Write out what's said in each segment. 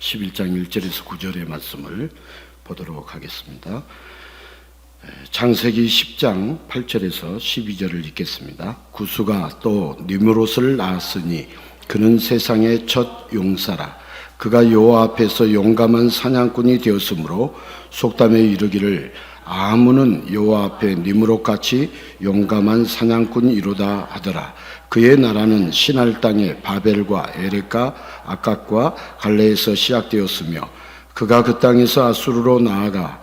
11장 1절에서 9절의 말씀을 보도록 하겠습니다. 창세기 10장 8절에서 12절을 읽겠습니다. 구스가 또 느므롯을 낳았으니 그는 세상의 첫 용사라. 그가 여호와 앞에서 용감한 사냥꾼이 되었으므로 속담에 이르기를 아무는 여호와 앞에 느므롯같이 용감한 사냥꾼이로다 하더라. 그의 나라는 시날 땅의 바벨과 에렉과 아깝과 갈레에서 시작되었으며 그가 그 땅에서 아수르로 나아가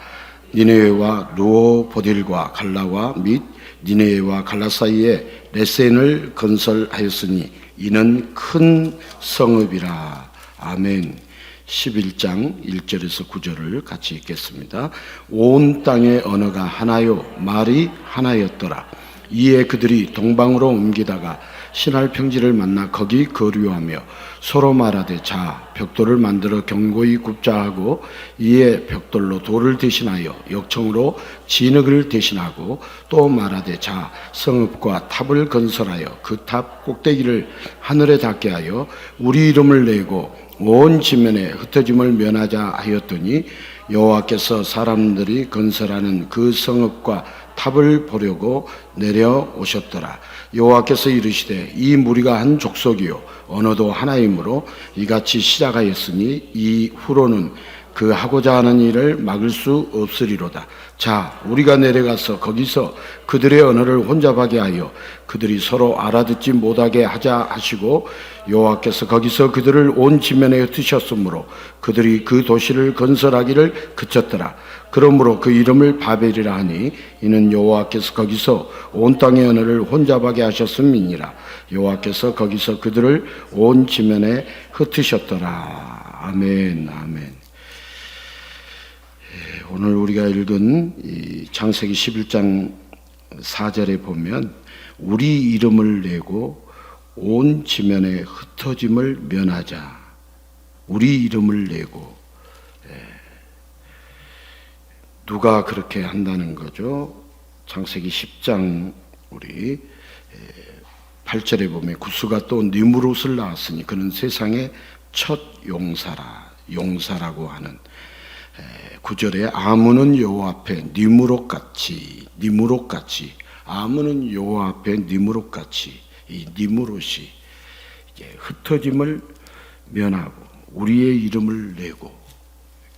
니네웨와 루오보딜과 갈라와 및 니네웨와 갈라 사이에 레센을 건설하였으니 이는 큰 성읍이라. 아멘. 11장 1절에서 9절을 같이 읽겠습니다. 온 땅의 언어가 하나요 말이 하나였더라. 이에 그들이 동방으로 옮기다가 신할 평지를 만나 거기 거류하며 서로 말하되 자 벽돌을 만들어 견고히 굽자 하고 이에 벽돌로 돌을 대신하여 역청으로 진흙을 대신하고 또 말하되 자 성읍과 탑을 건설하여 그 탑 꼭대기를 하늘에 닿게 하여 우리 이름을 내고 온 지면에 흩어짐을 면하자 하였더니 여호와께서 사람들이 건설하는 그 성읍과 탑을 보려고 내려오셨더라. 여호와께서 이르시되 이 무리가 한 족속이요 언어도 하나이므로 이같이 시작하였으니 이후로는 그 하고자 하는 일을 막을 수 없으리로다. 자 우리가 내려가서 거기서 그들의 언어를 혼잡하게 하여 그들이 서로 알아듣지 못하게 하자 하시고 여호와께서 거기서 그들을 온 지면에 흩으셨으므로 그들이 그 도시를 건설하기를 그쳤더라. 그러므로 그 이름을 바벨이라 하니 이는 여호와께서 거기서 온 땅의 언어를 혼잡하게 하셨음이니라. 여호와께서 거기서 그들을 온 지면에 흩으셨더라. 아멘. 아멘. 오늘 우리가 읽은 이 창세기 11장 4절에 보면 우리 이름을 내고 온 지면에 흩어짐을 면하자. 우리 이름을 내고 누가 그렇게 한다는 거죠? 창세기 10장 우리 8절에 보면 구스가 또 느므롯을 낳았으니 그는 세상의 첫 용사라고 하는 9절에 아무는 여호와 앞에 느므롯같이 아무는 여호와 앞에 느므롯같이 이 느므롯이 이제 흩어짐을 면하고 우리의 이름을 내고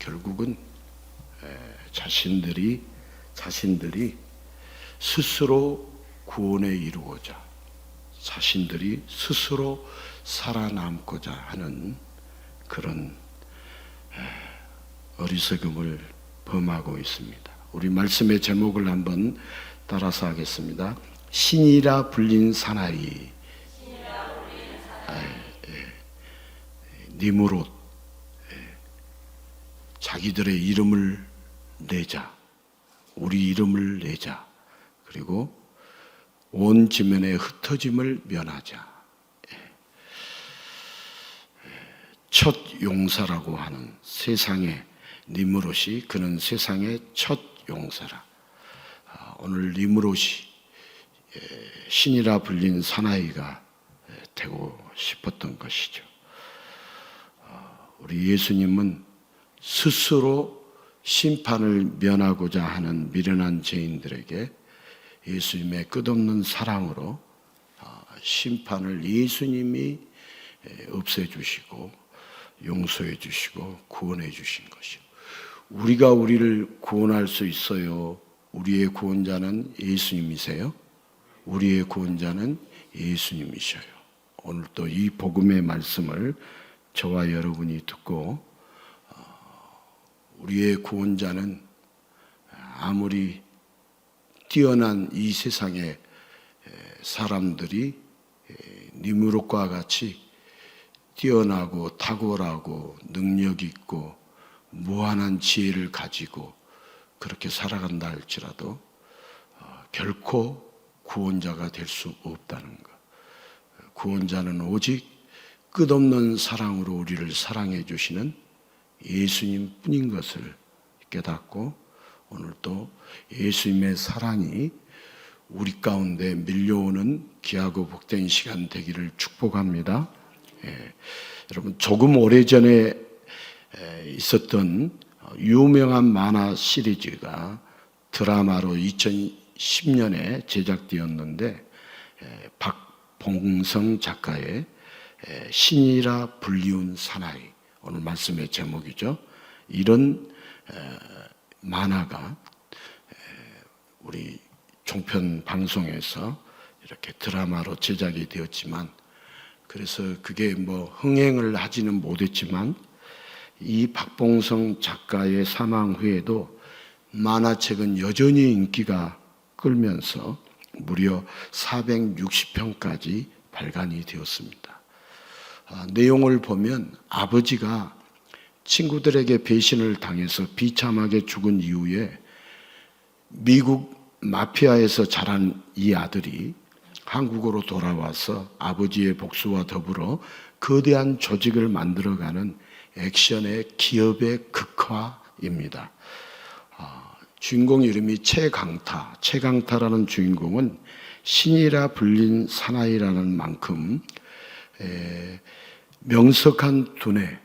결국은 자신들이 스스로 구원에 이루고자 자신들이 스스로 살아남고자 하는 그런 어리석음을 범하고 있습니다. 우리 말씀의 제목을 한번 따라서 하겠습니다. 신이라 불린 사나이 느므롯 자기들의 이름을 내자. 우리 이름을 내자. 그리고 온 지면에 흩어짐을 면하자. 첫 용사라고 하는 세상의 느므롯이 그는 세상의 첫 용사라. 오늘 느므롯이 신이라 불린 사나이가 되고 싶었던 것이죠. 우리 예수님은 스스로 심판을 면하고자 하는 미련한 죄인들에게 예수님의 끝없는 사랑으로 심판을 예수님이 없애주시고 용서해 주시고 구원해 주신 것이요. 우리가 우리를 구원할 수 있어요. 우리의 구원자는 예수님이세요. 우리의 구원자는 예수님이셔요. 오늘 또 이 복음의 말씀을 저와 여러분이 듣고 우리의 구원자는 아무리 뛰어난 이 세상의 사람들이 느므롯과 같이 뛰어나고 탁월하고 능력 있고 무한한 지혜를 가지고 그렇게 살아간다 할지라도 결코 구원자가 될 수 없다는 것. 구원자는 오직 끝없는 사랑으로 우리를 사랑해 주시는 예수님 뿐인 것을 깨닫고 오늘 또 예수님의 사랑이 우리 가운데 밀려오는 귀하고 복된 시간 되기를 축복합니다. 여러분 조금 오래전에 있었던 유명한 만화 시리즈가 드라마로 2010년에 제작되었는데 박봉성 작가의 신이라 불리운 사나이, 오늘 말씀의 제목이죠. 이런 만화가 우리 종편 방송에서 이렇게 드라마로 제작이 되었지만, 그래서 그게 뭐 흥행을 하지는 못했지만 이 박봉성 작가의 사망 후에도 만화책은 여전히 인기가 끌면서 무려 460편까지 발간이 되었습니다. 내용을 보면 아버지가 친구들에게 배신을 당해서 비참하게 죽은 이후에 미국 마피아에서 자란 이 아들이 한국으로 돌아와서 아버지의 복수와 더불어 거대한 조직을 만들어가는 액션의 기업의 극화입니다. 주인공 이름이 최강타. 최강타라는 주인공은 신이라 불린 사나이라는 만큼 명석한 두뇌,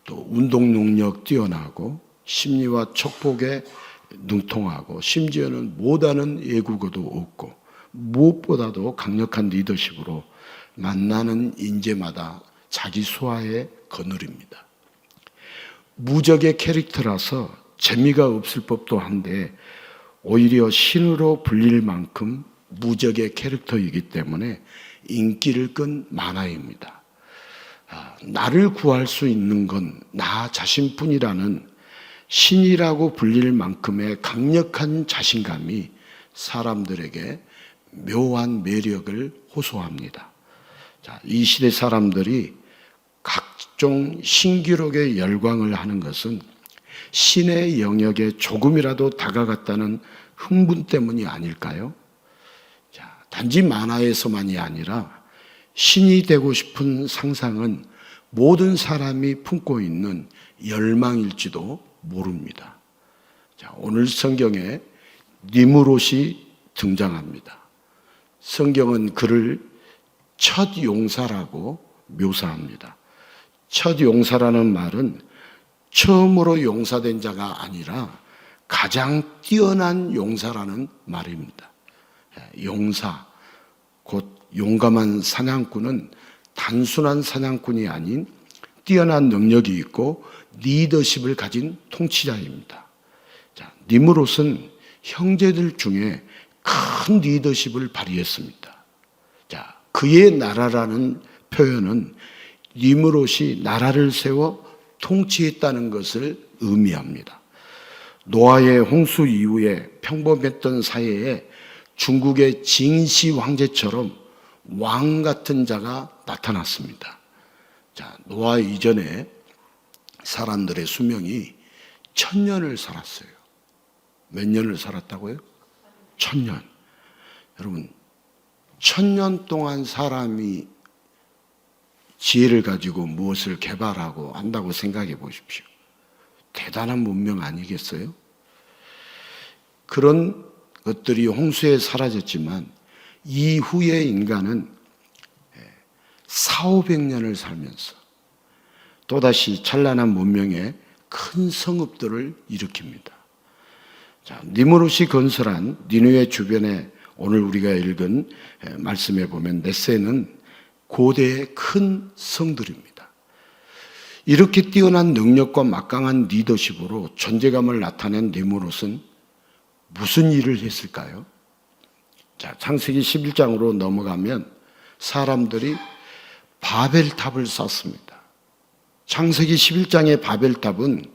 또 운동 능력 뛰어나고 심리와 촉복에 능통하고 심지어는 못하는 외국어도 없고 무엇보다도 강력한 리더십으로 만나는 인재마다 자기 수하에 거느립니다. 무적의 캐릭터라서 재미가 없을 법도 한데 오히려 신으로 불릴 만큼 무적의 캐릭터이기 때문에 인기를 끈 만화입니다. 나를 구할 수 있는 건 나 자신뿐이라는 신이라고 불릴 만큼의 강력한 자신감이 사람들에게 묘한 매력을 호소합니다. 이 시대 사람들이 각종 신기록에 열광을 하는 것은 신의 영역에 조금이라도 다가갔다는 흥분 때문이 아닐까요? 단지 만화에서만이 아니라 신이 되고 싶은 상상은 모든 사람이 품고 있는 열망일지도 모릅니다. 오늘 성경에 니므롯이 등장합니다. 성경은 그를 첫 용사라고 묘사합니다. 첫 용사라는 말은 처음으로 용사된 자가 아니라 가장 뛰어난 용사라는 말입니다. 용사, 곧 용감한 사냥꾼은 단순한 사냥꾼이 아닌 뛰어난 능력이 있고 리더십을 가진 통치자입니다. 니므롯은 형제들 중에 큰 리더십을 발휘했습니다. 그의 나라라는 표현은 니므롯이 나라를 세워 통치했다는 것을 의미합니다. 노아의 홍수 이후에 평범했던 사회에 중국의 징시 황제처럼 왕 같은 자가 나타났습니다. 노아 이전에 사람들의 수명이 1000년을 살았어요. 몇 년을 살았다고요? 1000년. 여러분, 1000년 동안 사람이 지혜를 가지고 무엇을 개발하고 한다고 생각해 보십시오. 대단한 문명 아니겠어요? 그런 것들이 홍수에 사라졌지만 이후의 인간은 400~500년을 살면서 또다시 찬란한 문명의 큰 성읍들을 일으킵니다. 니므롯이 건설한 니느웨 주변에 오늘 우리가 읽은 말씀에 보면 넷세는 고대의 큰 성들입니다. 이렇게 뛰어난 능력과 막강한 리더십으로 존재감을 나타낸 니므롯은 무슨 일을 했을까요? 창세기 11장으로 넘어가면 사람들이 바벨탑을 쌓습니다. 창세기 11장의 바벨탑은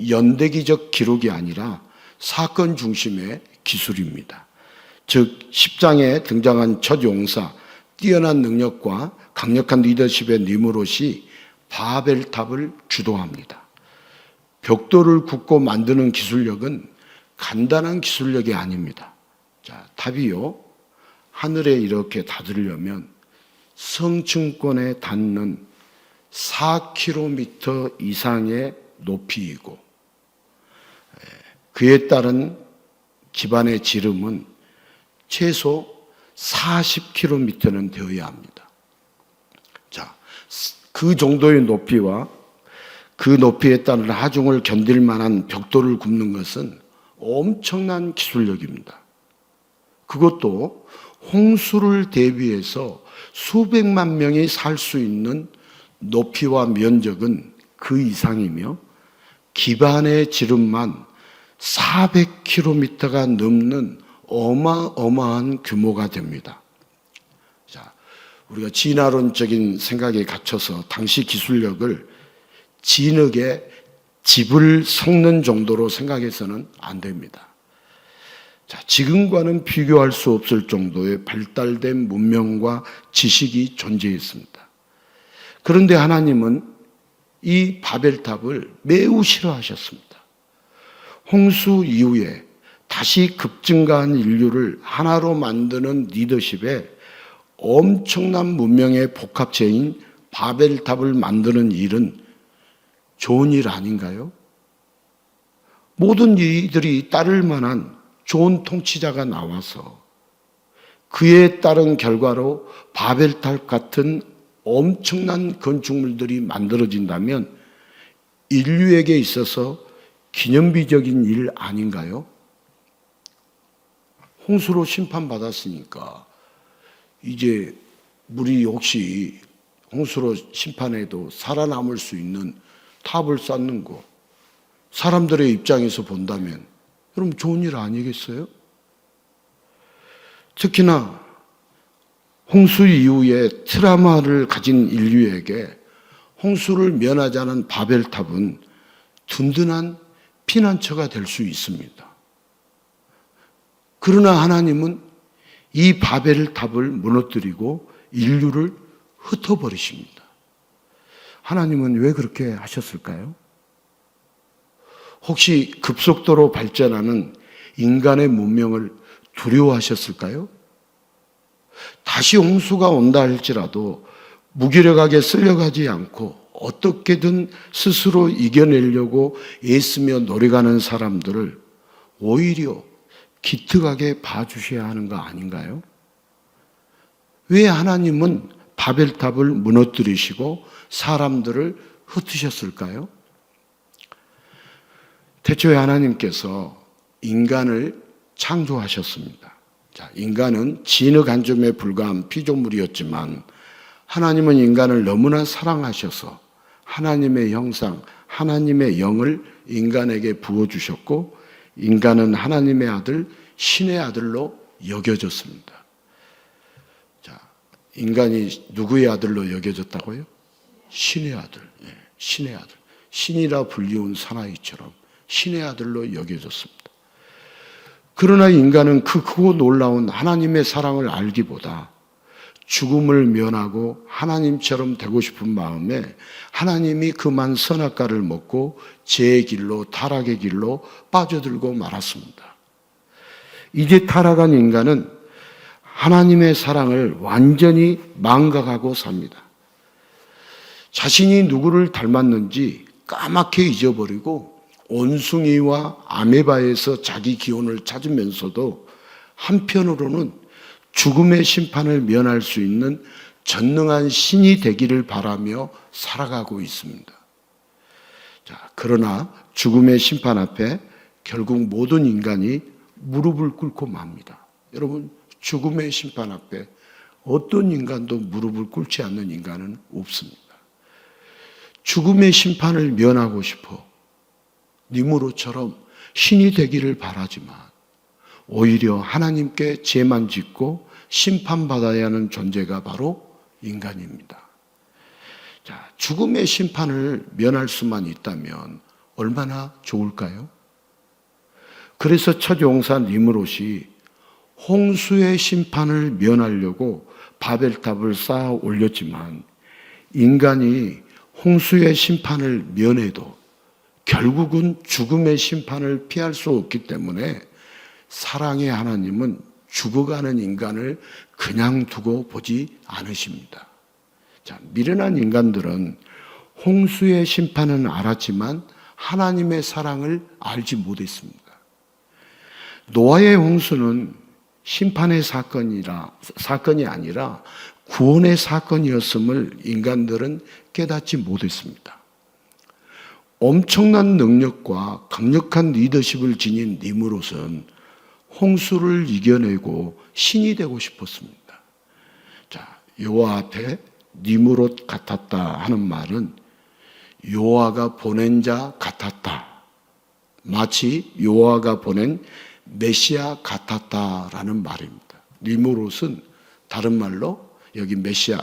연대기적 기록이 아니라 사건 중심의 기술입니다. 즉 10장에 등장한 첫 용사, 뛰어난 능력과 강력한 리더십의 니므롯이 바벨탑을 주도합니다. 벽돌을 굽고 만드는 기술력은 간단한 기술력이 아닙니다. 탑이요, 하늘에 이렇게 닿으려면 성층권에 닿는 4km 이상의 높이이고 그에 따른 기반의 지름은 최소 40km는 되어야 합니다. 그 정도의 높이와 그 높이에 따른 하중을 견딜 만한 벽돌을 굽는 것은 엄청난 기술력입니다. 그것도 홍수를 대비해서 수백만 명이 살 수 있는 높이와 면적은 그 이상이며 기반의 지름만 400km가 넘는 어마어마한 규모가 됩니다. 자, 우리가 진화론적인 생각에 갇혀서 당시 기술력을 진흙에 집을 섞는 정도로 생각해서는 안 됩니다. 자, 지금과는 비교할 수 없을 정도의 발달된 문명과 지식이 존재했습니다. 그런데 하나님은 이 바벨탑을 매우 싫어하셨습니다. 홍수 이후에 다시 급증가한 인류를 하나로 만드는 리더십에 엄청난 문명의 복합체인 바벨탑을 만드는 일은 좋은 일 아닌가요? 모든 이들이 따를 만한 좋은 통치자가 나와서 그에 따른 결과로 바벨탑 같은 엄청난 건축물들이 만들어진다면 인류에게 있어서 기념비적인 일 아닌가요? 홍수로 심판받았으니까 이제 우리 혹시 홍수로 심판해도 살아남을 수 있는 탑을 쌓는 거, 사람들의 입장에서 본다면 여러분 좋은 일 아니겠어요? 특히나 홍수 이후에 트라우마를 가진 인류에게 홍수를 면하자는 바벨탑은 든든한 피난처가 될 수 있습니다. 그러나 하나님은 이 바벨탑을 무너뜨리고 인류를 흩어버리십니다. 하나님은 왜 그렇게 하셨을까요? 혹시 급속도로 발전하는 인간의 문명을 두려워하셨을까요? 다시 홍수가 온다 할지라도 무기력하게 쓸려가지 않고 어떻게든 스스로 이겨내려고 애쓰며 노력하는 사람들을 오히려 기특하게 봐주셔야 하는 거 아닌가요? 왜 하나님은 바벨탑을 무너뜨리시고 사람들을 흩으셨을까요? 태초에 하나님께서 인간을 창조하셨습니다. 자, 인간은 진흙 한 점에 불과한 피조물이었지만 하나님은 인간을 너무나 사랑하셔서 하나님의 형상, 하나님의 영을 인간에게 부어주셨고 인간은 하나님의 아들, 신의 아들로 여겨졌습니다. 자, 인간이 누구의 아들로 여겨졌다고요? 신의 아들, 신의 아들. 신이라 불리운 사나이처럼 신의 아들로 여겨졌습니다. 그러나 인간은 그 크고 놀라운 하나님의 사랑을 알기보다 죽음을 면하고 하나님처럼 되고 싶은 마음에 하나님이 그만 선악과를 먹고 죄의 길로 타락의 길로 빠져들고 말았습니다. 이제 타락한 인간은 하나님의 사랑을 완전히 망각하고 삽니다. 자신이 누구를 닮았는지 까맣게 잊어버리고 원숭이와 아메바에서 자기 기원을 찾으면서도 한편으로는 죽음의 심판을 면할 수 있는 전능한 신이 되기를 바라며 살아가고 있습니다. 자, 그러나 죽음의 심판 앞에 결국 모든 인간이 무릎을 꿇고 맙니다. 여러분, 죽음의 심판 앞에 어떤 인간도 무릎을 꿇지 않는 인간은 없습니다. 죽음의 심판을 면하고 싶어 니무롯처럼 신이 되기를 바라지만 오히려 하나님께 죄만 짓고 심판받아야 하는 존재가 바로 인간입니다. 자, 죽음의 심판을 면할 수만 있다면 얼마나 좋을까요? 그래서 첫 용사 니므롯이 홍수의 심판을 면하려고 바벨탑을 쌓아 올렸지만 인간이 홍수의 심판을 면해도 결국은 죽음의 심판을 피할 수 없기 때문에 사랑의 하나님은 죽어가는 인간을 그냥 두고 보지 않으십니다. 자, 미련한 인간들은 홍수의 심판은 알았지만 하나님의 사랑을 알지 못했습니다. 노아의 홍수는 심판의 사건이 아니라 구원의 사건이었음을 인간들은 깨닫지 못했습니다. 엄청난 능력과 강력한 리더십을 지닌 니므롯은 홍수를 이겨내고 신이 되고 싶었습니다. 자, 여호와 앞에 니므롯 같았다 하는 말은 여호와가 보낸 자 같았다. 마치 여호와가 보낸 메시아 같았다라는 말입니다. 니므롯은 다른 말로 여기 메시아,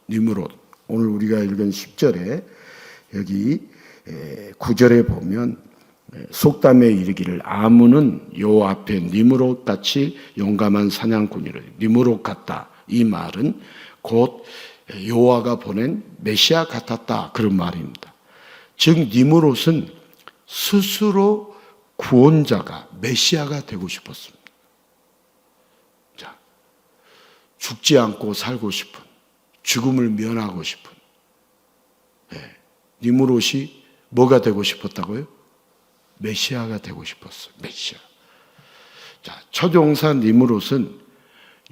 니므롯, 오늘 우리가 읽은 10절에 여기 9절에 보면 속담에 이르기를 아문은 여호와 앞에 니므롯 같이 용감한 사냥꾼이라. 니므롯 같다. 이 말은 곧 여호와가 보낸 메시아 같았다 그런 말입니다. 즉 니므롯은 스스로 구원자가 메시아가 되고 싶었습니다. 자, 죽지 않고 살고 싶은, 죽음을 면하고 싶은 니므롯이 뭐가 되고 싶었다고요? 메시아가 되고 싶었어요. 메시아. 자, 초종사 니므롯은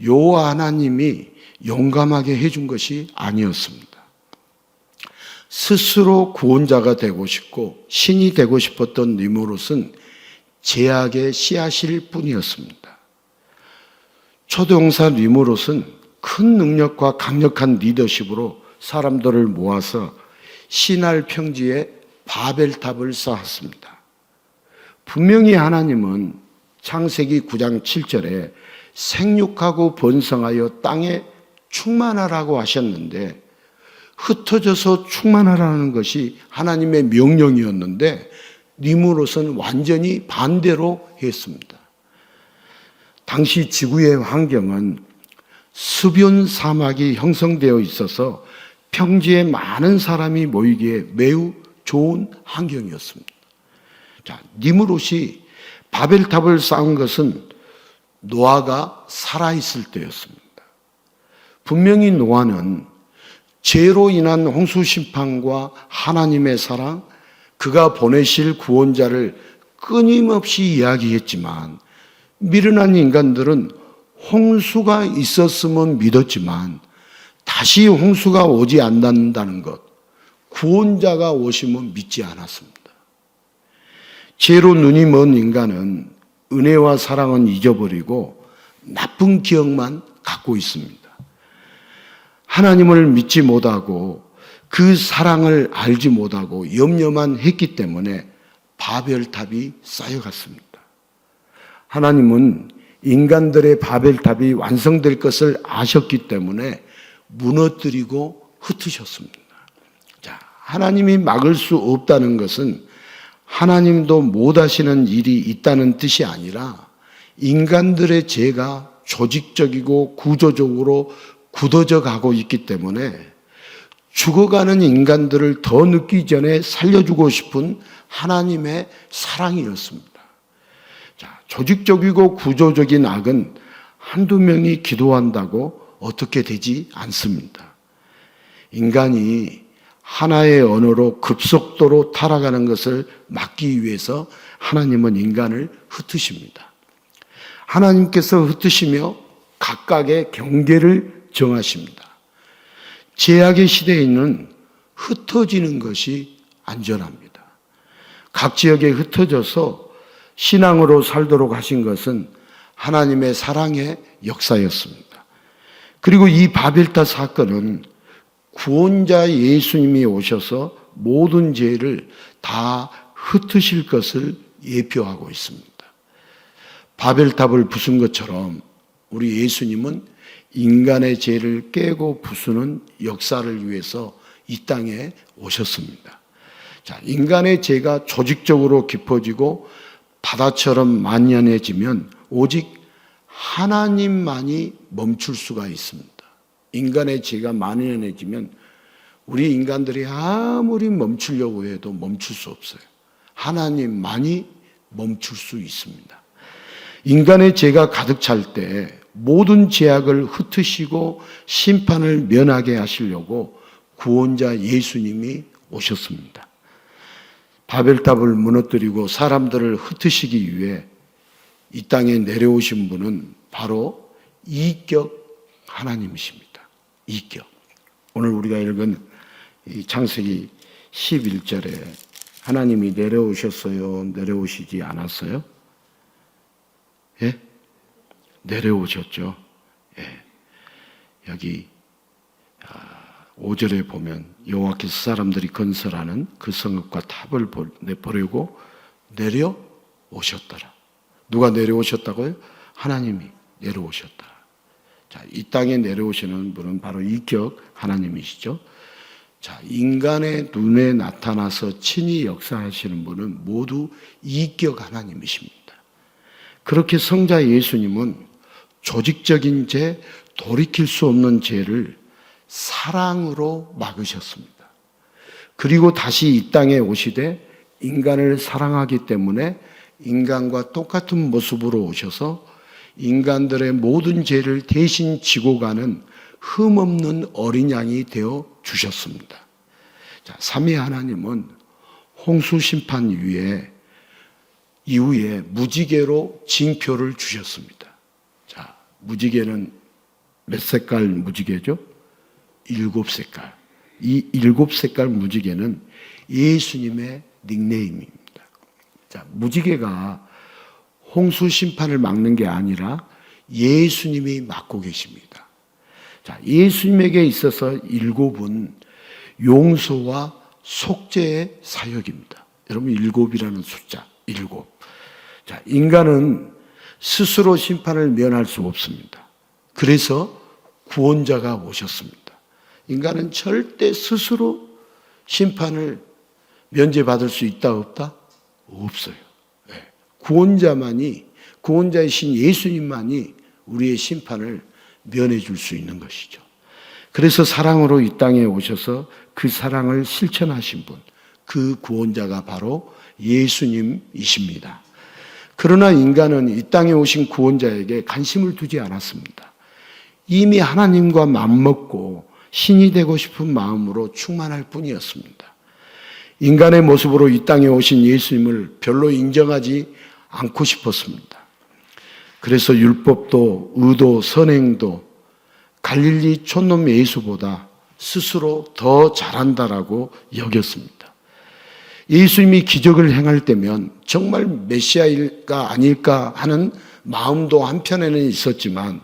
여호와 하나님이 용감하게 해준 것이 아니었습니다. 스스로 구원자가 되고 싶고 신이 되고 싶었던 니므롯은 제약의 씨앗일 뿐이었습니다. 초종사 니므롯은 큰 능력과 강력한 리더십으로 사람들을 모아서 시날 평지에 바벨탑을 쌓았습니다. 분명히 하나님은 창세기 9장 7절에 생육하고 번성하여 땅에 충만하라고 하셨는데 흩어져서 충만하라는 것이 하나님의 명령이었는데 니므롯은 완전히 반대로 했습니다. 당시 지구의 환경은 수변 사막이 형성되어 있어서 평지에 많은 사람이 모이기에 매우 좋은 환경이었습니다. 자, 니므롯이 바벨탑을 쌓은 것은 노아가 살아있을 때였습니다. 분명히 노아는 죄로 인한 홍수 심판과 하나님의 사랑, 그가 보내실 구원자를 끊임없이 이야기했지만 미련한 인간들은 홍수가 있었으면 믿었지만 다시 홍수가 오지 않는다는 것, 구원자가 오시면 믿지 않았습니다. 죄로 눈이 먼 인간은 은혜와 사랑은 잊어버리고 나쁜 기억만 갖고 있습니다. 하나님을 믿지 못하고 그 사랑을 알지 못하고 염려만 했기 때문에 바벨탑이 쌓여갔습니다. 하나님은 인간들의 바벨탑이 완성될 것을 아셨기 때문에 무너뜨리고 흩으셨습니다. 자, 하나님이 막을 수 없다는 것은 하나님도 못하시는 일이 있다는 뜻이 아니라 인간들의 죄가 조직적이고 구조적으로 굳어져 가고 있기 때문에 죽어가는 인간들을 더 늦기 전에 살려주고 싶은 하나님의 사랑이었습니다. 자, 조직적이고 구조적인 악은 한두 명이 기도한다고 어떻게 되지 않습니다. 인간이 하나의 언어로 급속도로 타락하는 것을 막기 위해서 하나님은 인간을 흩으십니다. 하나님께서 흩으시며 각각의 경계를 정하십니다. 제약의 시대에는 흩어지는 것이 안전합니다. 각 지역에 흩어져서 신앙으로 살도록 하신 것은 하나님의 사랑의 역사였습니다. 그리고 이 바벨탑 사건은 구원자 예수님이 오셔서 모든 죄를 다 흩으실 것을 예표하고 있습니다. 바벨탑을 부순 것처럼 우리 예수님은 인간의 죄를 깨고 부수는 역사를 위해서 이 땅에 오셨습니다. 자, 인간의 죄가 조직적으로 깊어지고 바다처럼 만연해지면 오직 하나님만이 멈출 수가 있습니다. 인간의 죄가 만연해지면 우리 인간들이 아무리 멈추려고 해도 멈출 수 없어요. 하나님만이 멈출 수 있습니다. 인간의 죄가 가득 찰 때 모든 죄악을 흩으시고 심판을 면하게 하시려고 구원자 예수님이 오셨습니다. 바벨탑을 무너뜨리고 사람들을 흩으시기 위해 이 땅에 내려오신 분은 바로 이격 하나님이십니다. 이격. 오늘 우리가 읽은 이 창세기 11절에 하나님이 내려오셨어요? 내려오시지 않았어요? 예? 내려오셨죠. 예. 여기 5절에 보면 여호와께서 사람들이 건설하는 그 성읍과 탑을 보려고 내려오셨더라. 누가 내려오셨다고요? 하나님이 내려오셨더라. 자, 이 땅에 내려오시는 분은 바로 이격 하나님이시죠. 자, 인간의 눈에 나타나서 친히 역사하시는 분은 모두 이격 하나님이십니다. 그렇게 성자 예수님은 조직적인 죄, 돌이킬 수 없는 죄를 사랑으로 막으셨습니다. 그리고 다시 이 땅에 오시되 인간을 사랑하기 때문에 인간과 똑같은 모습으로 오셔서 인간들의 모든 죄를 대신 지고 가는 흠없는 어린 양이 되어 주셨습니다. 자, 삼위 하나님은 홍수 심판 이후에 무지개로 징표를 주셨습니다. 자, 무지개는 몇 색깔 무지개죠? 7색깔. 이 7색깔 무지개는 예수님의 닉네임입니다. 자, 무지개가 홍수 심판을 막는 게 아니라 예수님이 맡고 계십니다. 자, 예수님에게 있어서 7은 용서와 속죄의 사역입니다. 여러분, 7이라는 숫자, 7. 자, 인간은 스스로 심판을 면할 수 없습니다. 그래서 구원자가 오셨습니다. 인간은 절대 스스로 심판을 면제받을 수 있다, 없다? 없어요. 네. 구원자이신 예수님만이 우리의 심판을 면해 줄 수 있는 것이죠. 그래서 사랑으로 이 땅에 오셔서 그 사랑을 실천하신 분, 그 구원자가 바로 예수님이십니다. 그러나 인간은 이 땅에 오신 구원자에게 관심을 두지 않았습니다. 이미 하나님과 맘먹고 신이 되고 싶은 마음으로 충만할 뿐이었습니다. 인간의 모습으로 이 땅에 오신 예수님을 별로 인정하지 않고 싶었습니다. 그래서 율법도 의도, 선행도 갈릴리 촌놈 예수보다 스스로 더 잘한다라고 여겼습니다. 예수님이 기적을 행할 때면 정말 메시아일까 아닐까 하는 마음도 한편에는 있었지만,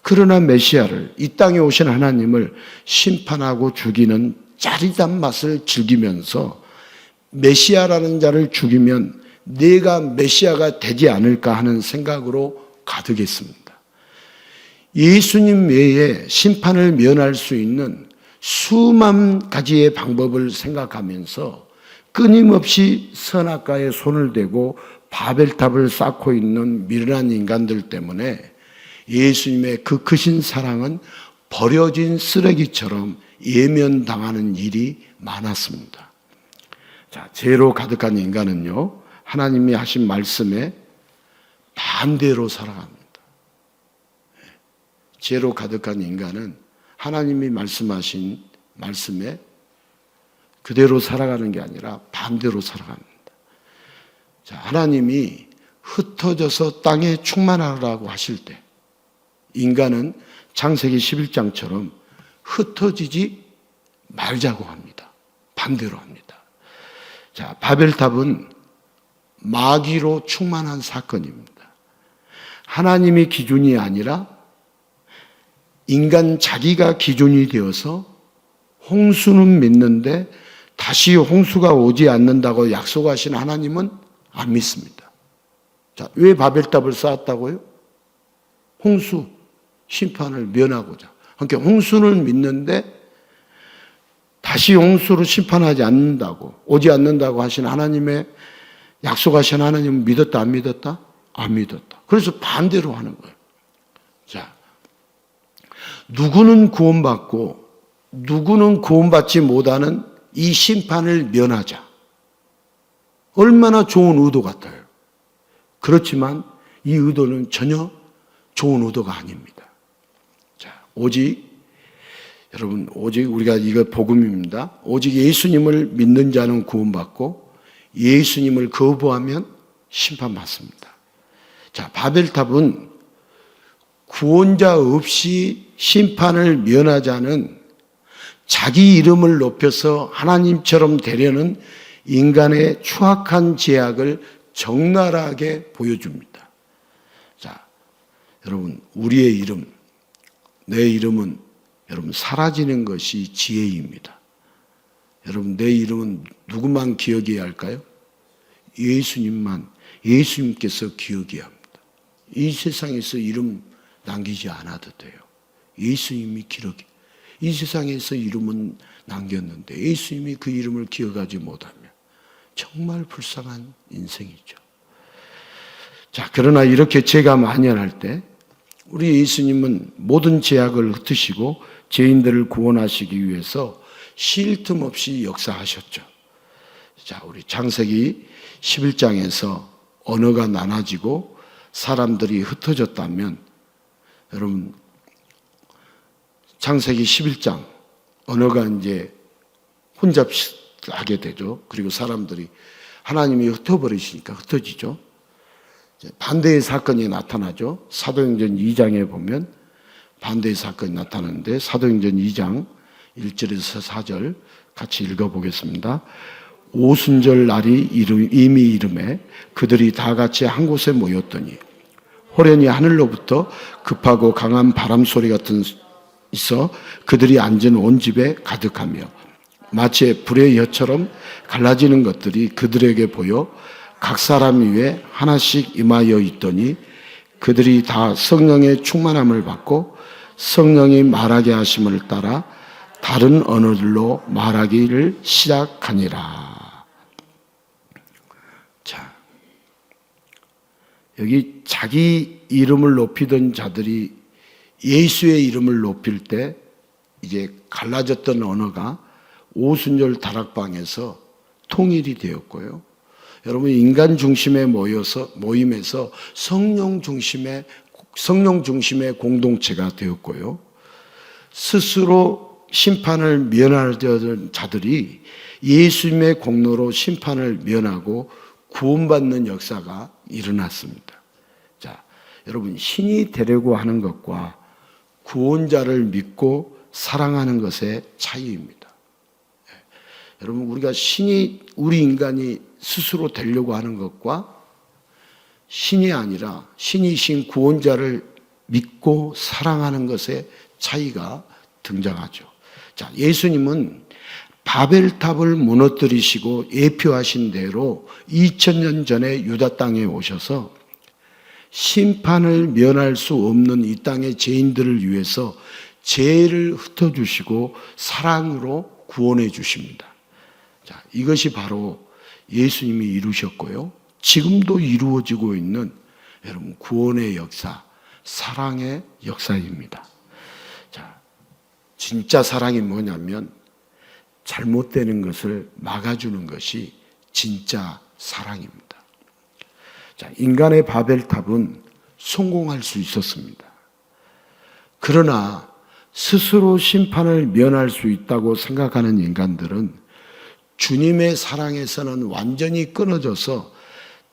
그러나 메시아를, 이 땅에 오신 하나님을 심판하고 죽이는 짜릿한 맛을 즐기면서 메시아라는 자를 죽이면 내가 메시아가 되지 않을까 하는 생각으로 가득했습니다. 예수님 외에 심판을 면할 수 있는 수만 가지의 방법을 생각하면서 끊임없이 선악과에 손을 대고 바벨탑을 쌓고 있는 미련한 인간들 때문에 예수님의 그 크신 사랑은 버려진 쓰레기처럼 예면당하는 일이 많았습니다. 자, 죄로 가득한 인간은요, 하나님이 하신 말씀에 반대로 살아갑니다. 죄로 가득한 인간은 하나님이 말씀하신 말씀에 그대로 살아가는 게 아니라 반대로 살아갑니다. 자, 하나님이 흩어져서 땅에 충만하라고 하실 때 인간은 창세기 11장처럼 흩어지지 말자고 합니다. 반대로 합니다. 자, 바벨탑은 마귀로 충만한 사건입니다. 하나님이 기준이 아니라 인간 자기가 기준이 되어서 홍수는 믿는데 다시 홍수가 오지 않는다고 약속하신 하나님은 안 믿습니다. 자, 왜 바벨탑을 쌓았다고요? 홍수, 심판을 면하고자. 그러니까 홍수는 믿는데 다시 홍수로 심판하지 않는다고, 오지 않는다고 하신 하나님의 약속하신 하나님은 믿었다, 안 믿었다? 안 믿었다. 그래서 반대로 하는 거예요. 자, 누구는 구원받고 누구는 구원받지 못하는 이 심판을 면하자. 얼마나 좋은 의도 같아요. 그렇지만 이 의도는 전혀 좋은 의도가 아닙니다. 자, 여러분, 우리가 이거 복음입니다. 오직 예수님을 믿는 자는 구원받고 예수님을 거부하면 심판받습니다. 자, 바벨탑은 구원자 없이 심판을 면하자는 자기 이름을 높여서 하나님처럼 되려는 인간의 추악한 죄악을 적나라하게 보여줍니다. 자, 여러분, 우리의 이름, 내 이름은 여러분 사라지는 것이 지혜입니다. 여러분, 내 이름은 누구만 기억해야 할까요? 예수님만, 예수님께서 기억해야 합니다. 이 세상에서 이름 남기지 않아도 돼요. 예수님이 기록해. 이 세상에서 이름은 남겼는데 예수님이 그 이름을 기억하지 못하면 정말 불쌍한 인생이죠. 자, 그러나 이렇게 죄가 만연할 때 우리 예수님은 모든 죄악을 흩으시고 죄인들을 구원하시기 위해서 쉴 틈 없이 역사하셨죠. 자, 우리 창세기 11장에서 언어가 나눠지고 사람들이 흩어졌다면 여러분 창세기 11장 언어가 이제 혼잡하게 되죠. 그리고 사람들이 하나님이 흩어버리시니까 흩어지죠. 반대의 사건이 나타나죠. 사도행전 2장에 보면 반대의 사건이 나타나는데 사도행전 2장 1절에서 4절 같이 읽어보겠습니다. 오순절 날이 이미 이름에 그들이 다 같이 한 곳에 모였더니 호련히 하늘로부터 급하고 강한 바람 소리 같은 있어 그들이 앉은 온 집에 가득하며 마치 불의 혀처럼 갈라지는 것들이 그들에게 보여 각 사람 위에 하나씩 임하여 있더니 그들이 다 성령의 충만함을 받고 성령이 말하게 하심을 따라 다른 언어들로 말하기를 시작하니라. 자, 여기 자기 이름을 높이던 자들이 예수의 이름을 높일 때 이제 갈라졌던 언어가 오순절 다락방에서 통일이 되었고요. 여러분 인간 중심에 모임에서 성령 중심의 공동체가 되었고요. 스스로 심판을 면하려던 자들이 예수님의 공로로 심판을 면하고 구원받는 역사가 일어났습니다. 자, 여러분 신이 되려고 하는 것과 구원자를 믿고 사랑하는 것의 차이입니다. 여러분 우리가 우리 인간이 스스로 되려고 하는 것과 신이 아니라 신이신 구원자를 믿고 사랑하는 것의 차이가 등장하죠. 자, 예수님은 바벨탑을 무너뜨리시고 예표하신 대로 2000년 전에 유다 땅에 오셔서 심판을 면할 수 없는 이 땅의 죄인들을 위해서 죄를 흩어주시고 사랑으로 구원해 주십니다. 자, 이것이 바로 예수님이 이루셨고요. 지금도 이루어지고 있는 여러분 구원의 역사, 사랑의 역사입니다. 자, 진짜 사랑이 뭐냐면 잘못되는 것을 막아주는 것이 진짜 사랑입니다. 자, 인간의 바벨탑은 성공할 수 있었습니다. 그러나 스스로 심판을 면할 수 있다고 생각하는 인간들은 주님의 사랑에서는 완전히 끊어져서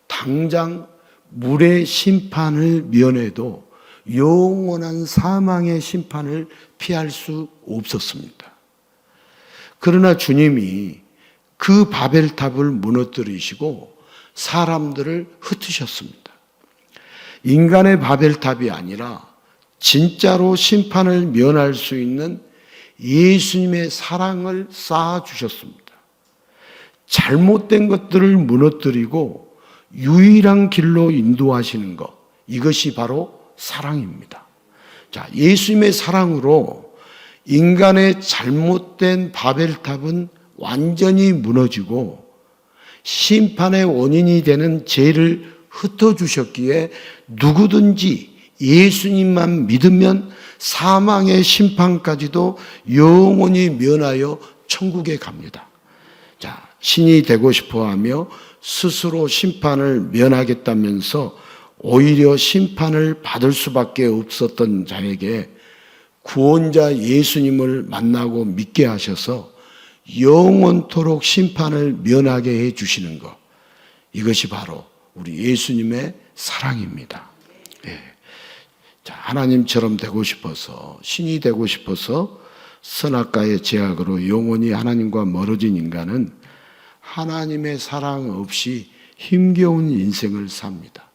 당장 물의 심판을 면해도 영원한 사망의 심판을 피할 수 없었습니다. 그러나 주님이 그 바벨탑을 무너뜨리시고 사람들을 흩으셨습니다. 인간의 바벨탑이 아니라 진짜로 심판을 면할 수 있는 예수님의 사랑을 쌓아주셨습니다. 잘못된 것들을 무너뜨리고 유일한 길로 인도하시는 것, 이것이 바로 사랑입니다. 자, 예수님의 사랑으로 인간의 잘못된 바벨탑은 완전히 무너지고 심판의 원인이 되는 죄를 흩어주셨기에 누구든지 예수님만 믿으면 사망의 심판까지도 영원히 면하여 천국에 갑니다. 자, 신이 되고 싶어 하며 스스로 심판을 면하겠다면서 오히려 심판을 받을 수밖에 없었던 자에게 구원자 예수님을 만나고 믿게 하셔서 영원토록 심판을 면하게 해 주시는 것, 이것이 바로 우리 예수님의 사랑입니다. 예. 자, 하나님처럼 되고 싶어서, 신이 되고 싶어서 선악과의 제약으로 영원히 하나님과 멀어진 인간은 하나님의 사랑 없이 힘겨운 인생을 삽니다.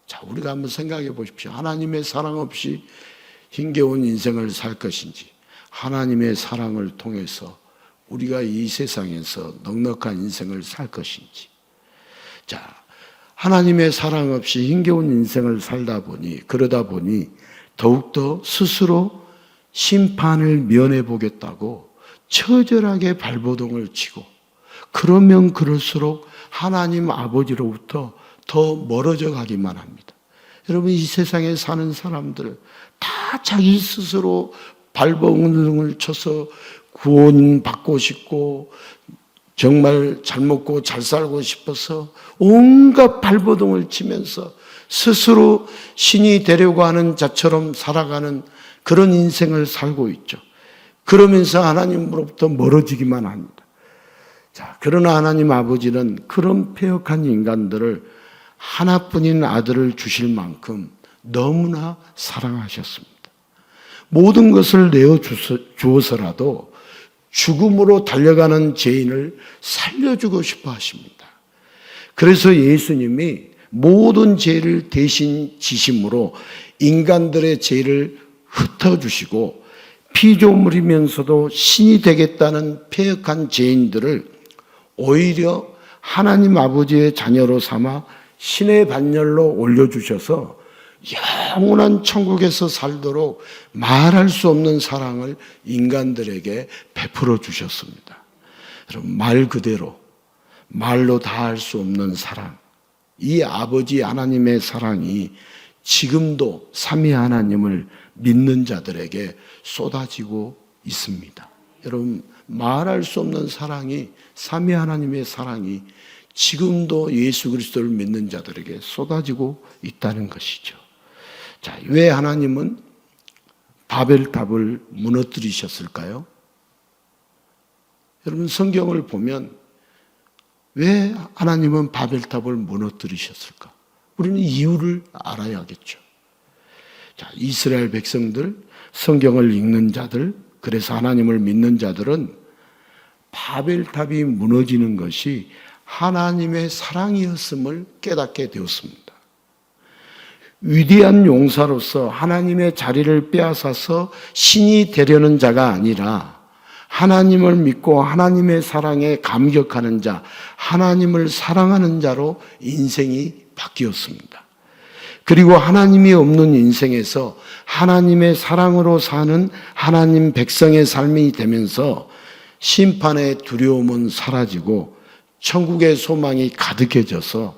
자, 우리가 한번 생각해 보십시오. 하나님의 사랑 없이 힘겨운 인생을 살 것인지, 하나님의 사랑을 통해서 우리가 이 세상에서 넉넉한 인생을 살 것인지. 자, 하나님의 사랑 없이 힘겨운 인생을 그러다 보니 더욱더 스스로 심판을 면해 보겠다고 처절하게 발버둥을 치고, 그러면 그럴수록 하나님 아버지로부터 더 멀어져 가기만 합니다. 여러분, 이 세상에 사는 사람들 다 자기 스스로 발버둥을 쳐서 구원받고 싶고 정말 잘 먹고 잘 살고 싶어서 온갖 발버둥을 치면서 스스로 신이 되려고 하는 자처럼 살아가는 그런 인생을 살고 있죠. 그러면서 하나님으로부터 멀어지기만 합니다. 자, 그러나 하나님 아버지는 그런 패역한 인간들을 하나뿐인 아들을 주실 만큼 너무나 사랑하셨습니다. 모든 것을 내어주어서라도 죽음으로 달려가는 죄인을 살려주고 싶어 하십니다. 그래서 예수님이 모든 죄를 대신 지심으로 인간들의 죄를 흩어주시고, 피조물이면서도 신이 되겠다는 패역한 죄인들을 오히려 하나님 아버지의 자녀로 삼아 신의 반열로 올려주셔서 영원한 천국에서 살도록 말할 수 없는 사랑을 인간들에게 베풀어 주셨습니다. 여러분, 말 그대로 말로 다 할 수 없는 사랑, 이 아버지 하나님의 사랑이 지금도 삼위 하나님을 믿는 자들에게 쏟아지고 있습니다. 여러분, 말할 수 없는 사랑이, 삼위 하나님의 사랑이 지금도 예수 그리스도를 믿는 자들에게 쏟아지고 있다는 것이죠. 자, 왜 하나님은 바벨탑을 무너뜨리셨을까요? 여러분, 성경을 보면 왜 하나님은 바벨탑을 무너뜨리셨을까? 우리는 이유를 알아야겠죠. 자, 이스라엘 백성들, 성경을 읽는 자들, 그래서 하나님을 믿는 자들은 바벨탑이 무너지는 것이 하나님의 사랑이었음을 깨닫게 되었습니다. 위대한 용사로서 하나님의 자리를 빼앗아서 신이 되려는 자가 아니라 하나님을 믿고 하나님의 사랑에 감격하는 자, 하나님을 사랑하는 자로 인생이 바뀌었습니다. 그리고 하나님이 없는 인생에서 하나님의 사랑으로 사는 하나님 백성의 삶이 되면서 심판의 두려움은 사라지고 천국의 소망이 가득해져서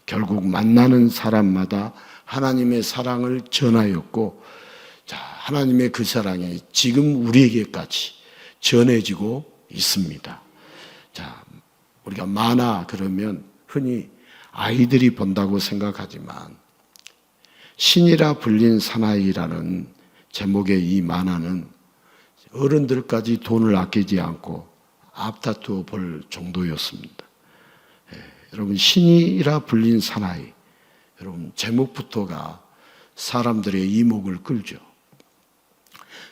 결국 만나는 사람마다 하나님의 사랑을 전하였고, 자, 하나님의 그 사랑이 지금 우리에게까지 전해지고 있습니다. 자, 우리가 만화 그러면 흔히 아이들이 본다고 생각하지만 신이라 불린 사나이라는 제목의 이 만화는 어른들까지 돈을 아끼지 않고 앞다투어 볼 정도였습니다. 여러분, 신이라 불린 사나이, 여러분, 제목부터가 사람들의 이목을 끌죠.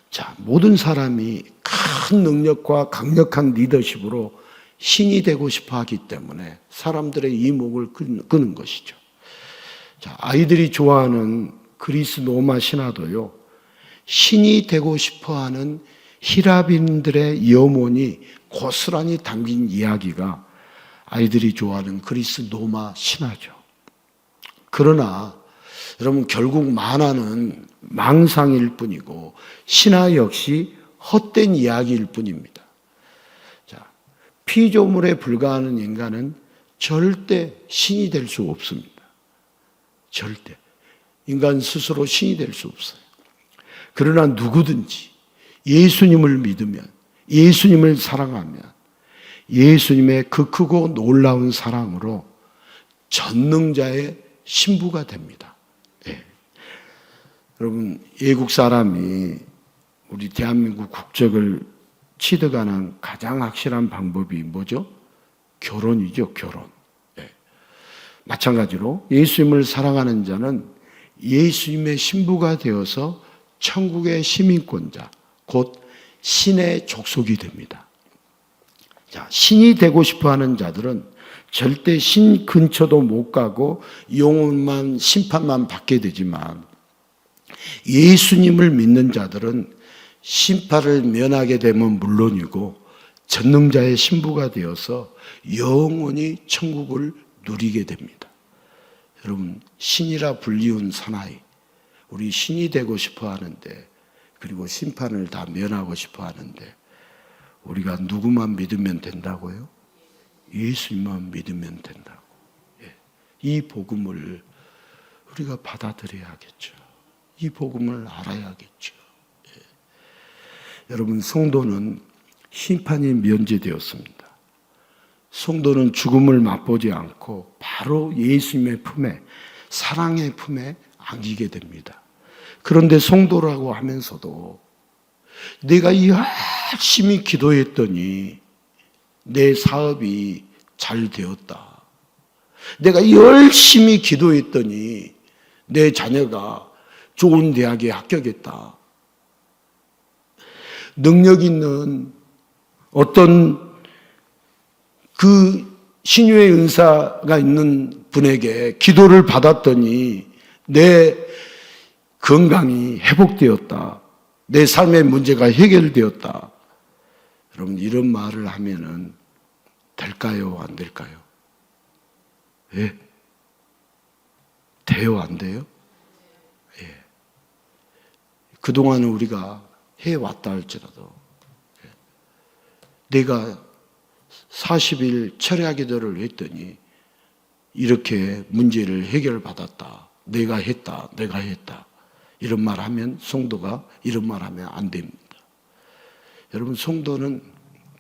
자, 모든 사람이 큰 능력과 강력한 리더십으로 신이 되고 싶어 하기 때문에 사람들의 이목을 끄는 것이죠. 자, 아이들이 좋아하는 그리스 로마 신화도요, 신이 되고 싶어 하는 히라빈들의 염원이 고스란히 담긴 이야기가 아이들이 좋아하는 그리스 로마 신화죠. 그러나 여러분, 결국 만화는 망상일 뿐이고 신화 역시 헛된 이야기일 뿐입니다. 자, 피조물에 불과하는 인간은 절대 신이 될 수 없습니다. 절대. 인간 스스로 신이 될 수 없어요. 그러나 누구든지 예수님을 믿으면, 예수님을 사랑하면 예수님의 그 크고 놀라운 사랑으로 전능자의 신부가 됩니다. 네. 여러분, 외국 사람이 우리 대한민국 국적을 취득하는 가장 확실한 방법이 뭐죠? 결혼이죠, 결혼. 네. 마찬가지로 예수님을 사랑하는 자는 예수님의 신부가 되어서 천국의 시민권자, 곧 신의 족속이 됩니다. 자, 신이 되고 싶어 하는 자들은 절대 신 근처도 못 가고 영혼만, 심판만 받게 되지만, 예수님을 믿는 자들은 심판을 면하게 되면 물론이고 전능자의 신부가 되어서 영원히 천국을 누리게 됩니다. 여러분, 신이라 불리운 사나이, 우리 신이 되고 싶어 하는데, 그리고 심판을 다 면하고 싶어 하는데, 우리가 누구만 믿으면 된다고요? 예수님만 믿으면 된다고. 이 복음을 우리가 받아들여야겠죠. 이 복음을 알아야겠죠. 여러분, 성도는 심판이 면제되었습니다. 성도는 죽음을 맛보지 않고 바로 예수님의 품에, 사랑의 품에 안기게 됩니다. 그런데 성도라고 하면서도 내가 열심히 기도했더니 내 사업이 잘 되었다. 내가 열심히 기도했더니 내 자녀가 좋은 대학에 합격했다. 능력 있는 어떤 그 신유의 은사가 있는 분에게 기도를 받았더니 내 건강이 회복되었다. 내 삶의 문제가 해결되었다. 여러분, 이런 말을 하면은 될까요? 안 될까요? 예? 돼요? 안 돼요? 예. 그동안은 우리가 해왔다 할지라도 내가 40일 철야 기도를 했더니 이렇게 문제를 해결받았다. 내가 했다. 이런 말 하면, 성도가 이런 말 하면 안 됩니다. 여러분, 성도는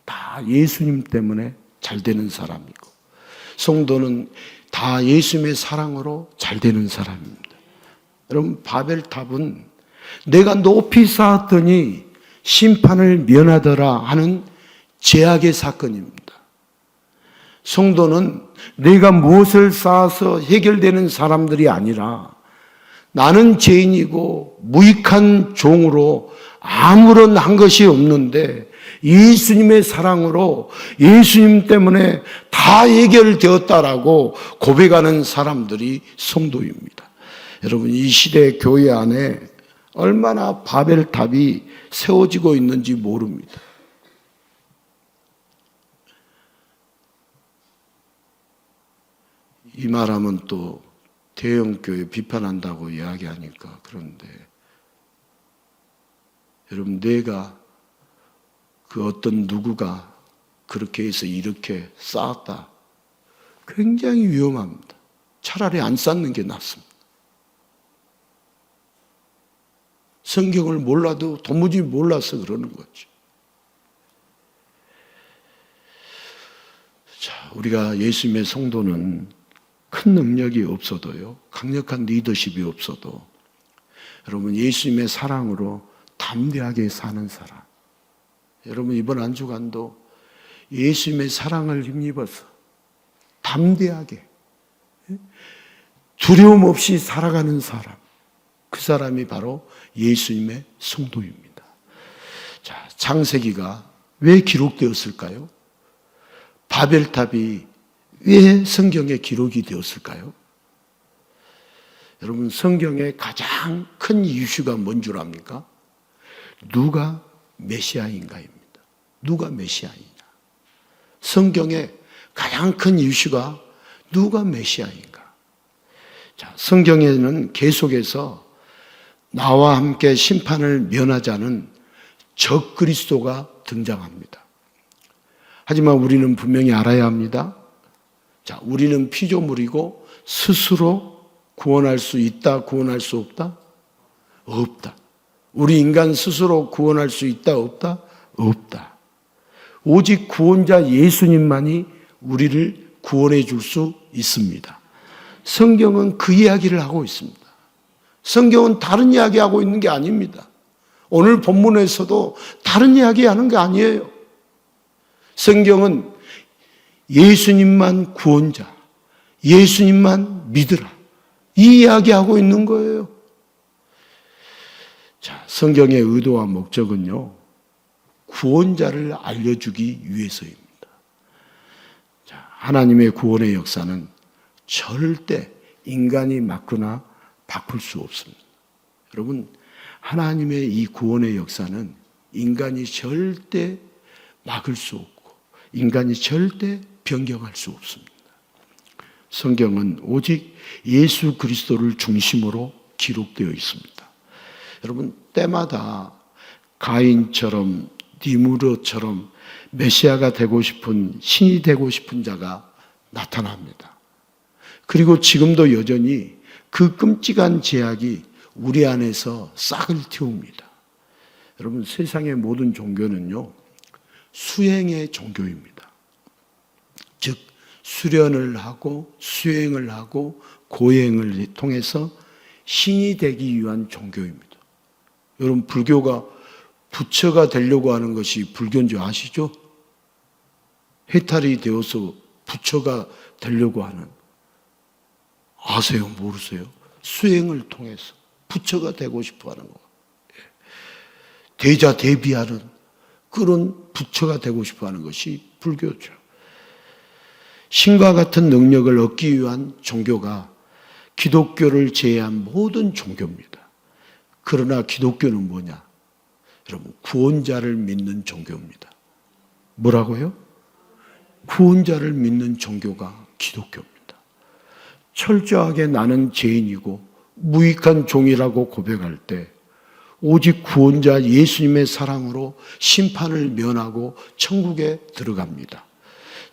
다 예수님 때문에 잘 되는 사람이고, 성도는 다 예수님의 사랑으로 잘 되는 사람입니다. 여러분, 바벨탑은 내가 높이 쌓았더니 심판을 면하더라 하는 제약의 사건입니다. 성도는 내가 무엇을 쌓아서 해결되는 사람들이 아니라 나는 죄인이고 무익한 종으로 아무런 한 것이 없는데 예수님의 사랑으로 예수님 때문에 다 해결되었다라고 고백하는 사람들이 성도입니다. 여러분, 이 시대 교회 안에 얼마나 바벨탑이 세워지고 있는지 모릅니다. 이 말하면 또 대형교회 비판한다고 이야기하니까, 그런데 여러분, 내가 그 어떤 누구가 그렇게 해서 이렇게 쌓았다, 굉장히 위험합니다. 차라리 안 쌓는 게 낫습니다. 성경을 몰라도 도무지 몰라서 그러는 거죠. 자, 우리가 예수님의 성도는 큰 능력이 없어도요, 강력한 리더십이 없어도 여러분, 예수님의 사랑으로 담대하게 사는 사람. 여러분, 이번 한 주간도 예수님의 사랑을 힘입어서 담대하게 두려움 없이 살아가는 사람, 그 사람이 바로 예수님의 성도입니다. 자, 창세기가 왜 기록되었을까요? 바벨탑이 왜 성경에 기록이 되었을까요? 여러분, 성경의 가장 큰 이슈가 뭔 줄 압니까? 누가 메시아인가입니다. 누가 메시아이냐. 성경의 가장 큰 이슈가 누가 메시아인가. 자, 성경에는 계속해서 나와 함께 심판을 면하자는 적 그리스도가 등장합니다. 하지만 우리는 분명히 알아야 합니다. 자, 우리는 피조물이고 스스로 구원할 수 있다, 구원할 수 없다? 없다. 우리 인간 스스로 구원할 수 있다, 없다? 없다. 오직 구원자 예수님만이 우리를 구원해 줄 수 있습니다. 성경은 그 이야기를 하고 있습니다. 성경은 다른 이야기 하고 있는 게 아닙니다. 오늘 본문에서도 다른 이야기 하는 게 아니에요. 성경은 예수님만 구원자, 예수님만 믿으라, 이 이야기하고 있는 거예요. 자, 성경의 의도와 목적은요, 구원자를 알려주기 위해서입니다. 하나님의 구원의 역사는 절대 인간이 막거나 바꿀 수 없습니다. 여러분, 하나님의 이 구원의 역사는 인간이 절대 막을 수 없고 인간이 절대 변경할 수 없습니다. 성경은 오직 예수 그리스도를 중심으로 기록되어 있습니다. 여러분, 때마다 가인처럼 니무롯처럼 메시아가 되고 싶은, 신이 되고 싶은 자가 나타납니다. 그리고 지금도 여전히 그 끔찍한 죄악이 우리 안에서 싹을 틔웁니다. 여러분, 세상의 모든 종교는요, 수행의 종교입니다. 즉, 수련을 하고 수행을 하고 고행을 통해서 신이 되기 위한 종교입니다. 여러분, 불교가 부처가 되려고 하는 것이 불교인 줄 아시죠? 해탈이 되어서 부처가 되려고 하는, 아세요? 모르세요? 수행을 통해서 부처가 되고 싶어 하는 거. 대자 대비하는 그런 부처가 되고 싶어 하는 것이 불교죠. 신과 같은 능력을 얻기 위한 종교가 기독교를 제외한 모든 종교입니다. 그러나 기독교는 뭐냐? 여러분, 구원자를 믿는 종교입니다. 뭐라고요? 구원자를 믿는 종교가 기독교입니다. 철저하게 나는 죄인이고 무익한 종이라고 고백할 때 오직 구원자 예수님의 사랑으로 심판을 면하고 천국에 들어갑니다.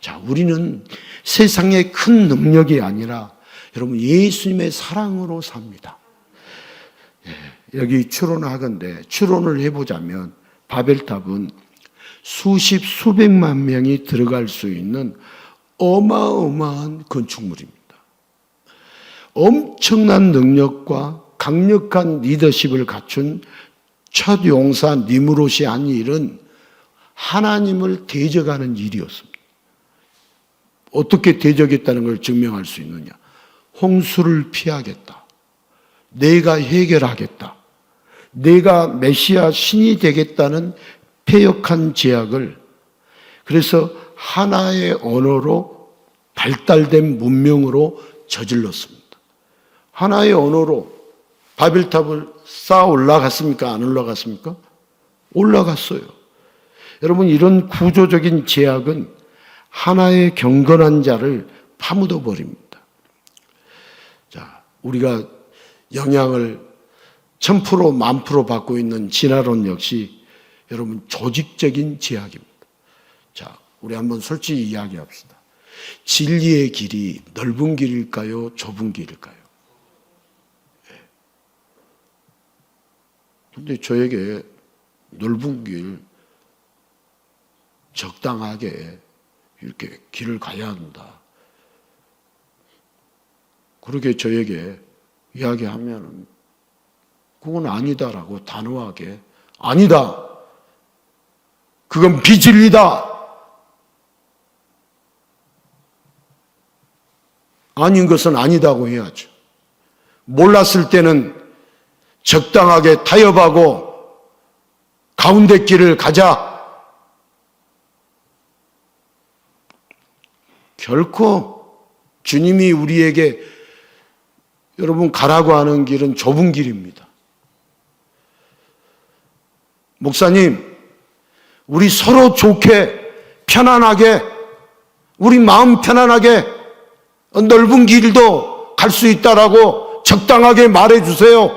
자, 우리는 세상의 큰 능력이 아니라 여러분 예수님의 사랑으로 삽니다. 여기 추론하건대 추론을 해보자면 바벨탑은 수십 수백만 명이 들어갈 수 있는 어마어마한 건축물입니다. 엄청난 능력과 강력한 리더십을 갖춘 첫 용사 니무롯이 한 일은 하나님을 대적하는 일이었습니다. 어떻게 대적했다는 걸 증명할 수 있느냐? 홍수를 피하겠다. 내가 해결하겠다. 내가 메시아 신이 되겠다는 패역한 제약을, 그래서 하나의 언어로 발달된 문명으로 저질렀습니다. 하나의 언어로 바벨탑을 쌓아 올라갔습니까? 안 올라갔습니까? 올라갔어요. 여러분, 이런 구조적인 제약은 하나의 경건한 자를 파묻어 버립니다. 자, 우리가 영향을 1000%, 10,000% 받고 있는 진화론 역시 여러분 조직적인 제약입니다. 자, 우리 한번 솔직히 이야기합시다. 진리의 길이 넓은 길일까요? 좁은 길일까요? 근데 저에게 넓은 길, 적당하게 이렇게 길을 가야 한다. 그렇게 저에게 이야기하면 그건 아니다라고 단호하게, 아니다. 그건 비진리다. 아닌 것은 아니다고 해야죠. 몰랐을 때는 적당하게 타협하고 가운데 길을 가자. 결코 주님이 우리에게 여러분 가라고 하는 길은 좁은 길입니다. 목사님, 우리 서로 좋게 편안하게 우리 마음 편안하게 넓은 길도 갈 수 있다라고 적당하게 말해 주세요.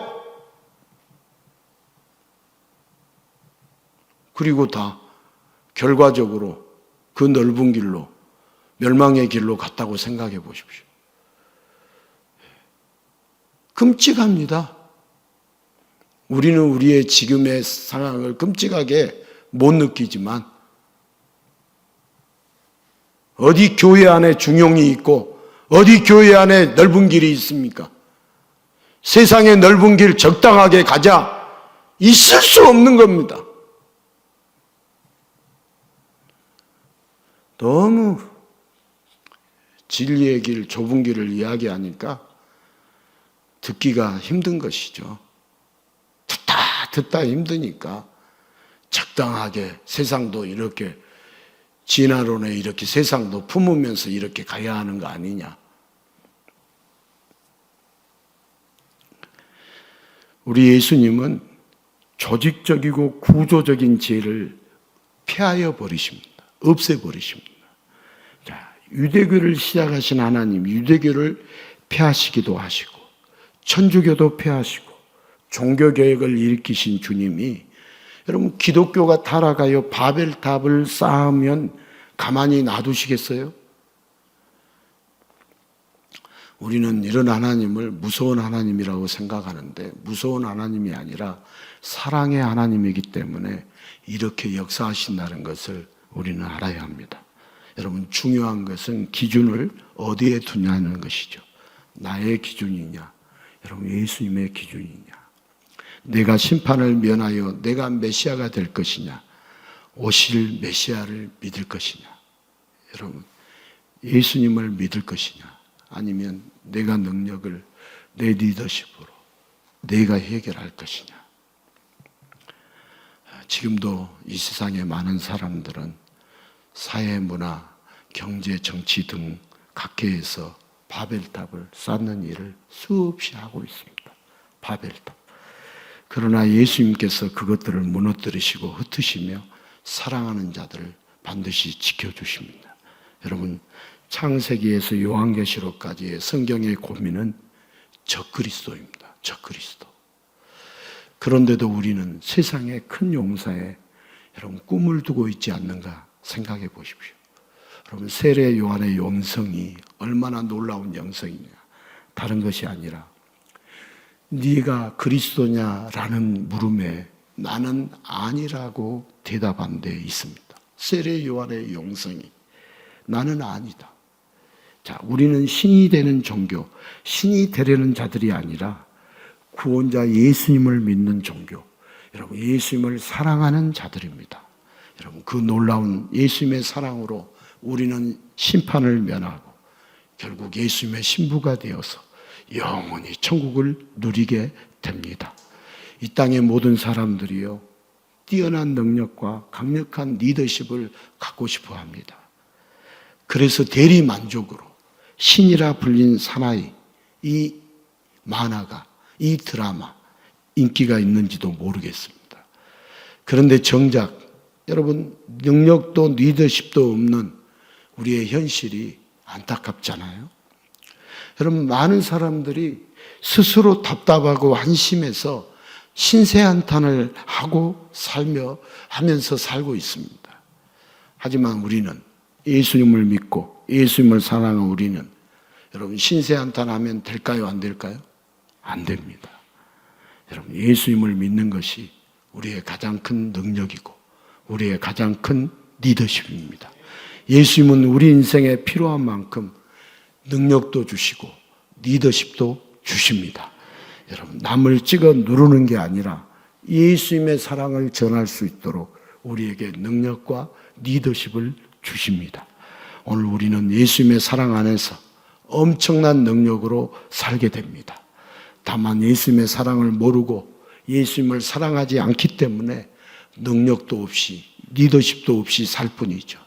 그리고 다 결과적으로 그 넓은 길로, 멸망의 길로 갔다고 생각해 보십시오. 끔찍합니다. 우리는 우리의 지금의 상황을 끔찍하게 못 느끼지만 어디 교회 안에 중용이 있고 어디 교회 안에 넓은 길이 있습니까? 세상의 넓은 길 적당하게 가자. 있을 수 없는 겁니다. 너무 진리의 길, 좁은 길을 이야기하니까 듣기가 힘든 것이죠. 듣다 힘드니까 적당하게 세상도 이렇게 진화론에 이렇게 세상도 품으면서 이렇게 가야 하는 거 아니냐. 우리 예수님은 조직적이고 구조적인 죄를 폐하여 버리십니다. 없애버리십니다. 자, 유대교를 시작하신 하나님, 유대교를 폐하시기도 하시고 천주교도 폐하시고 종교개혁을 일으키신 주님이, 여러분 기독교가 타락하여 바벨탑을 쌓으면 가만히 놔두시겠어요? 우리는 이런 하나님을 무서운 하나님이라고 생각하는데 무서운 하나님이 아니라 사랑의 하나님이기 때문에 이렇게 역사하신다는 것을 우리는 알아야 합니다. 여러분 중요한 것은 기준을 어디에 두냐는 것이죠. 나의 기준이냐, 여러분 예수님의 기준이냐. 내가 심판을 면하여 내가 메시아가 될 것이냐, 오실 메시아를 믿을 것이냐. 여러분 예수님을 믿을 것이냐, 아니면 내가 능력을 내 리더십으로 내가 해결할 것이냐. 지금도 이 세상에 많은 사람들은 사회, 문화, 경제, 정치 등 각계에서 바벨탑을 쌓는 일을 수없이 하고 있습니다. 바벨탑. 그러나 예수님께서 그것들을 무너뜨리시고 흩으시며 사랑하는 자들을 반드시 지켜주십니다. 여러분 창세기에서 요한계시록까지의 성경의 고민은 적그리스도입니다. 적그리스도. 그런데도 우리는 세상의 큰 용사에 여러분 꿈을 두고 있지 않는가 생각해 보십시오. 여러분 세례 요한의 영성이 얼마나 놀라운 영성이냐. 다른 것이 아니라 네가 그리스도냐라는 물음에 나는 아니라고 대답한 데 있습니다. 세례 요한의 영성이 나는 아니다. 자, 우리는 신이 되는 종교, 신이 되려는 자들이 아니라 구원자 예수님을 믿는 종교, 여러분 예수님을 사랑하는 자들입니다. 여러분 그 놀라운 예수님의 사랑으로 우리는 심판을 면하고 결국 예수님의 신부가 되어서 영원히 천국을 누리게 됩니다. 이 땅의 모든 사람들이요 뛰어난 능력과 강력한 리더십을 갖고 싶어 합니다. 그래서 대리 만족으로 신이라 불린 사나이, 이 만화가, 이 드라마 인기가 있는지도 모르겠습니다. 그런데 정작 여러분 능력도 리더십도 없는 우리의 현실이 안타깝잖아요. 여러분 많은 사람들이 스스로 답답하고 한심해서 신세한탄을 하고 하면서 살고 있습니다. 하지만 우리는 예수님을 믿고 예수님을 사랑하는 우리는 여러분 신세한탄하면 될까요? 안 될까요? 안 됩니다. 여러분 예수님을 믿는 것이 우리의 가장 큰 능력이고 우리의 가장 큰 리더십입니다. 예수님은 우리 인생에 필요한 만큼 능력도 주시고 리더십도 주십니다. 여러분 남을 찍어 누르는 게 아니라 예수님의 사랑을 전할 수 있도록 우리에게 능력과 리더십을 주십니다. 오늘 우리는 예수님의 사랑 안에서 엄청난 능력으로 살게 됩니다. 다만 예수님의 사랑을 모르고 예수님을 사랑하지 않기 때문에 능력도 없이 리더십도 없이 살 뿐이죠.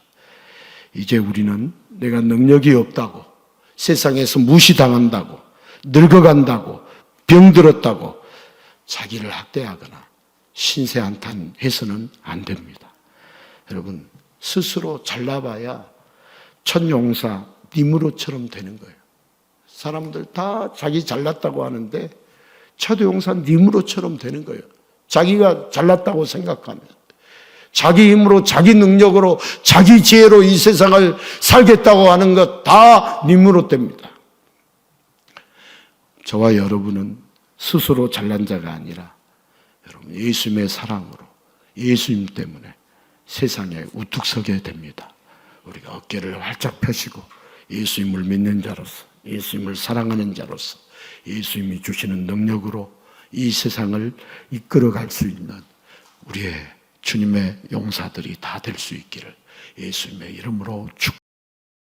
이제 우리는 내가 능력이 없다고, 세상에서 무시당한다고, 늙어간다고, 병들었다고 자기를 학대하거나 신세한탄해서는 안 됩니다. 여러분 스스로 잘나봐야 첫 용사 니무롯처럼 되는 거예요. 사람들 다 자기 잘났다고 하는데 첫 용사 니무롯처럼 되는 거예요. 자기가 잘났다고 생각하면 자기 힘으로 자기 능력으로 자기 지혜로 이 세상을 살겠다고 하는 것 다 니무롯 됩니다. 저와 여러분은 스스로 잘난 자가 아니라 여러분 예수님의 사랑으로 예수님 때문에 세상에 우뚝 서게 됩니다. 우리가 어깨를 활짝 펴시고 예수님을 믿는 자로서 예수님을 사랑하는 자로서 예수님이 주시는 능력으로 이 세상을 이끌어갈 수 있는 우리의 주님의 용사들이 다 될 수 있기를 예수님의 이름으로 축복합니다.